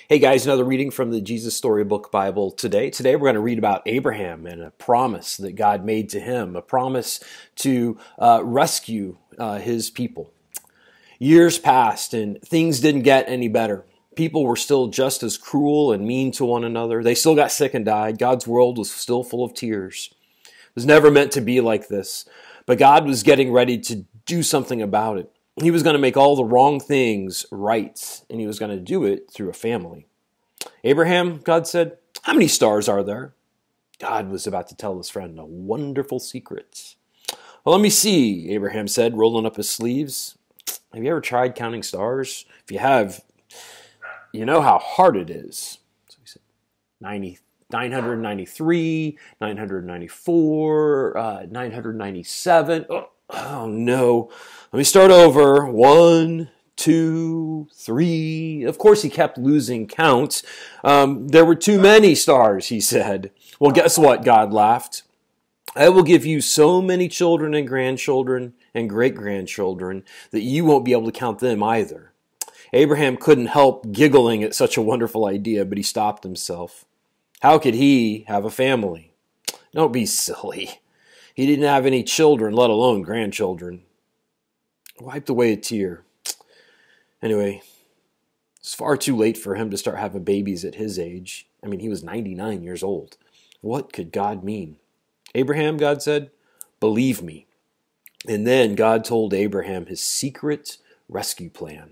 Hey guys, another reading from the Jesus Storybook Bible today. Today we're going to read about Abraham and a promise that God made to him, a promise to rescue his people. Years passed and things didn't get any better. People were still just as cruel and mean to one another. They still got sick and died. God's world was still full of tears. It was never meant to be like this, but God was getting ready to do something about it. He was going to make all the wrong things right, and he was going to do it through a family. Abraham, God said, how many stars are there? God was about to tell his friend a wonderful secret. Well, let me see, Abraham said, rolling up his sleeves. Have you ever tried counting stars? If you have, you know how hard it is. So he said 993, 994, 997. Oh, no. Let me start over. 1, 2, 3. Of course, he kept losing count. There were too many stars, he said. Well, guess what? God laughed. I will give you so many children and grandchildren and great-grandchildren that you won't be able to count them either. Abraham couldn't help giggling at such a wonderful idea, but he stopped himself. How could he have a family? Don't be silly. He didn't have any children, let alone grandchildren. Wiped away a tear. Anyway, it's far too late for him to start having babies at his age. I mean, he was 99 years old. What could God mean? Abraham, God said, believe me. And then God told Abraham his secret rescue plan.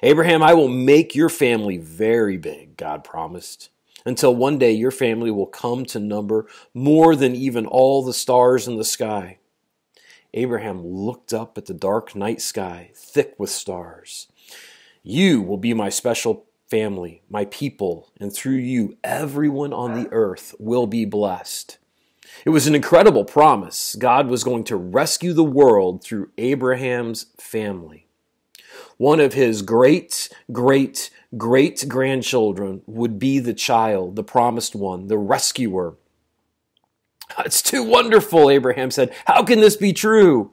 Abraham, I will make your family very big, God promised, until one day your family will come to number more than even all the stars in the sky. Abraham looked up at the dark night sky, thick with stars. You will be my special family, my people, and through you, everyone on the earth will be blessed. It was an incredible promise. God was going to rescue the world through Abraham's family. One of his great-grandchildren would be the child, the promised one, the rescuer. It's too wonderful, Abraham said. How can this be true?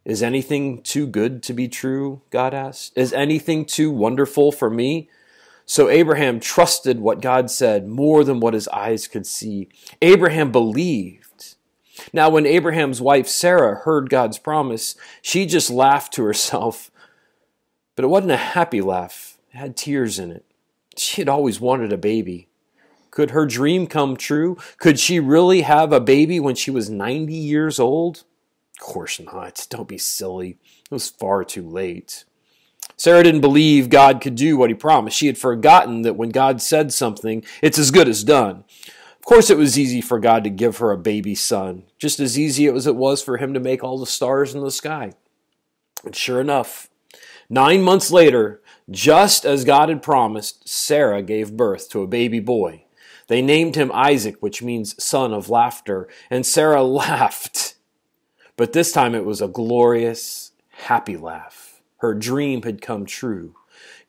Is anything too good to be true? God asked. Is anything too wonderful for me? So Abraham trusted what God said more than what his eyes could see. Abraham believed. Now, when Abraham's wife Sarah heard God's promise, she just laughed to herself. But it wasn't a happy laugh. It had tears in it. She had always wanted a baby. Could her dream come true? Could she really have a baby when she was 90 years old? Of course not. Don't be silly. It was far too late. Sarah didn't believe God could do what he promised. She had forgotten that when God said something, it's as good as done. Of course, it was easy for God to give her a baby son, just as easy as it was for him to make all the stars in the sky. And sure enough, 9 months later, just as God had promised, Sarah gave birth to a baby boy. They named him Isaac, which means son of laughter, and Sarah laughed. But this time it was a glorious, happy laugh. Her dream had come true.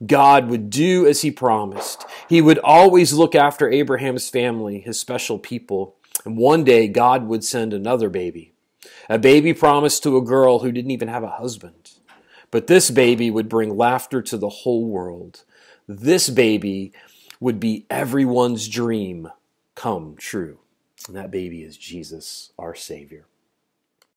God would do as he promised. He would always look after Abraham's family, his special people, and one day God would send another baby. A baby promised to a girl who didn't even have a husband. But this baby would bring laughter to the whole world. This baby would be everyone's dream come true. And that baby is Jesus, our Savior.